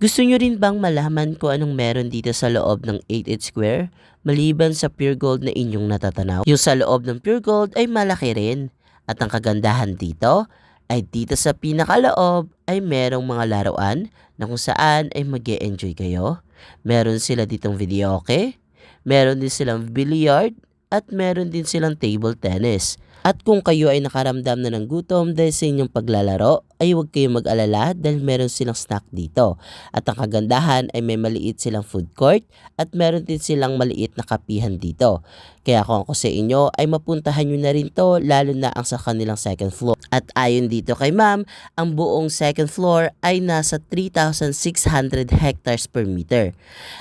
Gusto nyo rin bang malaman kung anong meron dito sa loob ng 88 Square? Maliban sa pure gold na inyong natatanaw, yung sa loob ng pure gold ay malaki rin. At ang kagandahan dito ay dito sa pinakaloob ay merong mga laruan na kung saan ay mag-e-enjoy kayo. Meron sila ditong videoke, meron din silang billiard, at meron din silang table tennis. At kung kayo ay nakaramdam na ng gutom dahil sa inyong paglalaro, ay huwag kayong mag-alala dahil meron silang snack dito. At ang kagandahan ay may maliit silang food court at meron din silang maliit na kapihan dito. Kaya kung ako sa inyo ay mapuntahan nyo na rin to, lalo na ang sa kanilang second floor. At ayon dito kay ma'am, ang buong second floor ay nasa 3,600 hectares per meter.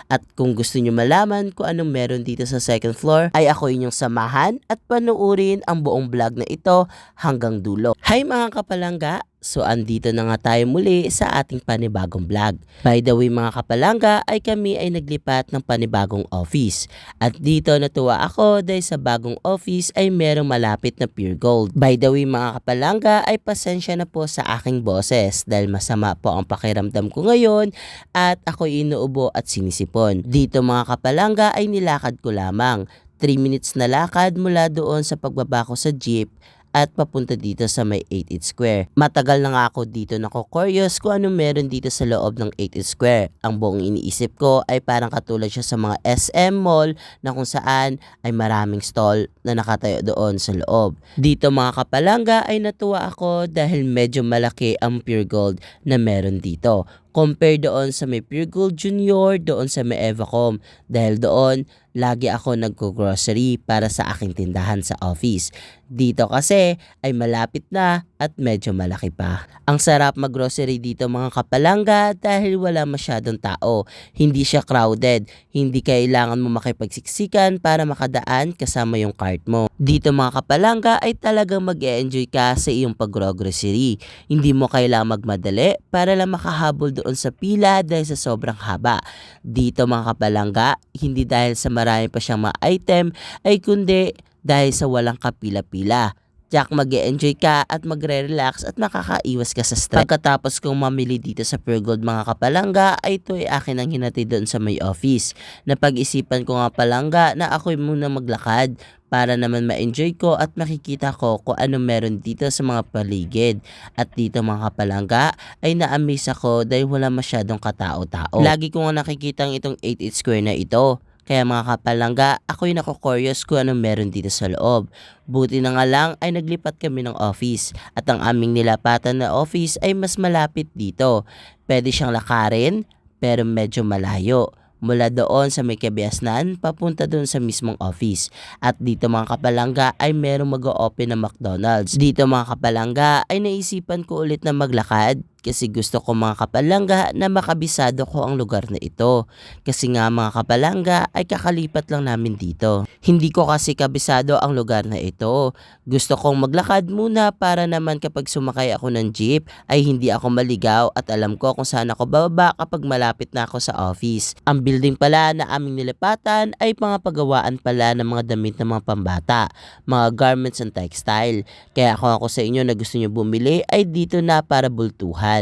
At kung gusto nyo malaman kung anong meron dito sa second floor, ay ako inyong samahan at panuorin ang buong vlog na ito hanggang dulo. Hi mga kapalangga! So andito na nga tayo muli sa ating panibagong vlog. By the way mga kapalangga ay kami ay naglipat ng panibagong office. At dito natuwa ako dahil sa bagong office ay merong malapit na pure gold. By the way mga kapalangga ay pasensya na po sa aking boses dahil masama po ang pakiramdam ko ngayon at ako inuubo at sinisipon. Dito mga kapalangga ay nilakad ko lamang. 3 minutes na lakad mula doon sa pagbaba ko sa jeep at papunta dito sa may 88 Square. Matagal na nga ako dito nako-curious kung ano meron dito sa loob ng 88 Square. Ang buong iniisip ko ay parang katulad siya sa mga SM Mall na kung saan ay maraming stall na nakatayo doon sa loob. Dito mga kapalangga ay natuwa ako dahil medyo malaki ang Pure Gold na meron dito. Compare doon sa may Pure Gold Junior, doon sa may Evacom. Dahil doon, lagi ako nagko-grocery para sa aking tindahan sa office. Dito kasi ay malapit na at medyo malaki pa. Ang sarap mag-grocery dito mga kapalangga dahil wala masyadong tao. Hindi siya crowded. Hindi kailangan mo makipagsiksikan para makadaan kasama yung cart mo. Dito mga kapalangga ay talagang mag-e-enjoy ka sa iyong pag-grocery. Hindi mo kailangang magmadali para lang makahabol doon sa pila dahil sa sobrang haba. Dito mga kapalangga, hindi dahil sa marami pa siyang mga item ay kundi dahil sa walang kapila-pila. Tiyak mag-e-enjoy ka at magre-relax at makakaiwas ka sa stress. Pagkatapos kong mamili dito sa Pure Gold mga kapalangga ay ito ay akin ang hinatid doon sa may office. Napag-isipan ko nga palangga na ako'y muna maglakad para naman ma-enjoy ko at makikita ko kung ano meron dito sa mga paligid. At dito mga kapalangga ay na-amaze ako dahil wala masyadong katao-tao. Lagi ko nga nakikita itong 88 Square na ito. Kaya mga kapalangga, ako'y nako-curious kung anong meron dito sa loob. Buti na nga lang ay naglipat kami ng office at ang aming nilapatan na office ay mas malapit dito. Pwede siyang lakarin pero medyo malayo. Mula doon sa may Kabiasnan, papunta doon sa mismong office. At dito mga kapalangga ay merong mag-o-open na McDonald's. Dito mga kapalangga ay naisipan ko ulit na maglakad. Kasi gusto ko mga kapalangga na makabisado ko ang lugar na ito. Kasi nga mga kapalangga ay kakalipat lang namin dito. Hindi ko kasi kabisado ang lugar na ito. Gusto kong maglakad muna para naman kapag sumakay ako ng jeep ay hindi ako maligaw at alam ko kung saan ako bababa kapag malapit na ako sa office. Ang building pala na aming nilipatan ay mga pagawaan pala ng mga damit ng mga pambata, mga garments and textile. Kaya kung ako sa inyo na gusto nyo bumili ay dito na para bultuhan.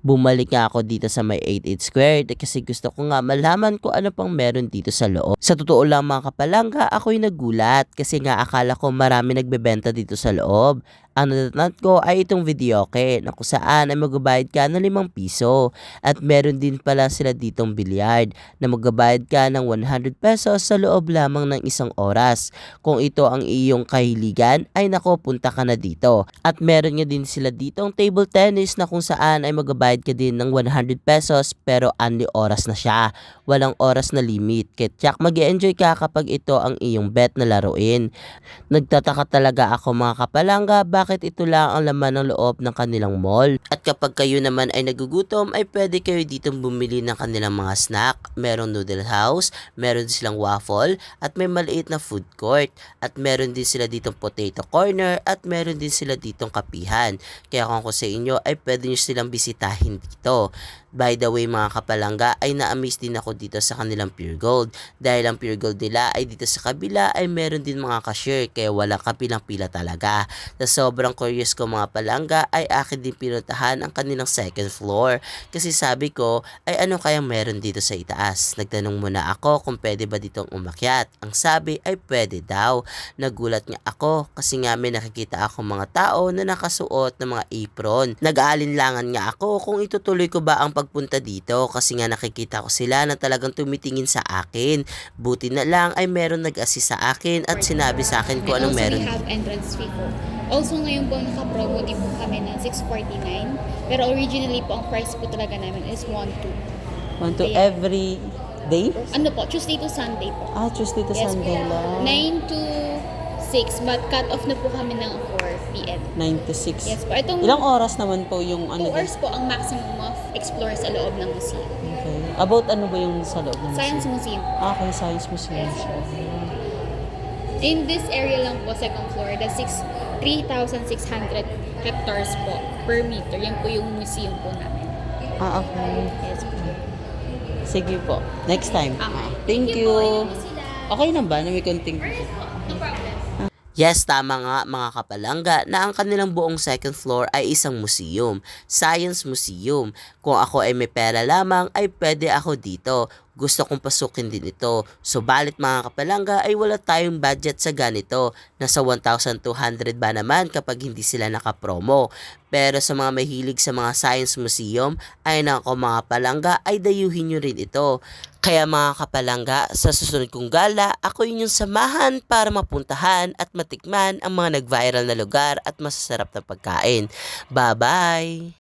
Bumalik nga ako dito sa may 88 Square kasi gusto ko nga malaman kung ano pang meron dito sa loob. Sa totoo lang mga kapalangga, ako'y nagulat kasi nga akala ko marami nagbebenta dito sa loob. Ang natatand ko ay itong videoke na kung saan ay magbabayad ka ng 5 piso. At meron din pala sila ditong billiard na magbabayad ka ng 100 pesos sa loob lamang ng 1 oras. Kung ito ang iyong kahiligan ay nako punta ka na dito. At meron nga din sila ditong table tennis na kung saan ay magbabayad ka din ng 100 pesos pero only oras na siya. Walang oras na limit. Kaya tiyak mag-e-enjoy ka kapag ito ang iyong bet na laruin. Nagtataka talaga ako mga kapalangga bakit ito lang ang laman ng loob ng kanilang mall. At kapag kayo naman ay nagugutom ay pwede kayo ditong bumili ng kanilang mga snack. Merong noodle house, meron din silang waffle at may maliit na food court. At meron din sila ditong potato corner at meron din sila ditong kapihan. Kaya kung ako sa inyo ay pwede nyo silang bisitahin dito. By the way mga kapalangga, ay na-amaze din ako dito sa kanilang Pure Gold. Dahil ang Pure Gold nila ay dito sa kabila ay meron din mga cashier kaya walang kapilang pila talaga. Sa sobrang curious ko mga palangga ay akin din pinuntahan ang kanilang second floor. Kasi sabi ko ay ano kayang meron dito sa itaas. Nagtanong muna ako kung pwede ba ditong umakyat. Ang sabi ay pwede daw. Nagulat nga ako kasi nga may nakikita ako mga tao na nakasuot ng mga apron. Nag-aalinlangan nga ako kung itutuloy ko ba ang pagpunta dito kasi nga nakikita ko sila na talagang tumitingin sa akin. Buti na lang ay meron nag-assist sa akin at sinabi sa akin kung anong meron. We have entrance fee po. Also ngayon po naka-promo din po kami ng 649. Pero originally po ang price po talaga namin is 12. 1 to Ayan. every day? Ano po, Tuesday to Sunday po. Tuesday to Yes Sunday po. lang. 9 to 6, but cut off na po kami ng 4 p.m. 9 to 6. Yes po. Itong Ilang oras naman po yung 2 ano hours po ang maximum of explore sa loob ng museum. Okay. About ano ba yung sa loob ng Science museum? Museum. Okay, Science Museum Yes. siya. In this area lang po, second floor, the 3,600 hectares po per meter. Yan po yung museum po namin. Okay. Yes po. Sige po. Next time. Okay. Thank you. po. Yun po sila. Okay na ba na may konting... No problem. Yes, tama nga mga kapalangga na ang kanilang buong second floor ay isang museum, Science Museum. Kung ako ay may pera lamang ay pwede ako dito. Gusto kong pasukin din ito. Subalit mga kapalangga ay wala tayong budget sa ganito. Nasa 1,200 ba naman kapag hindi sila nakapromo. Pero sa mga mahilig sa mga Science Museum ay nako mga palangga ay dayuhin nyo rin ito. Kaya mga kapalangga, sa susunod kong gala, ako inyong samahan para mapuntahan at matikman ang mga nag-viral na lugar at masasarap na pagkain. Bye-bye!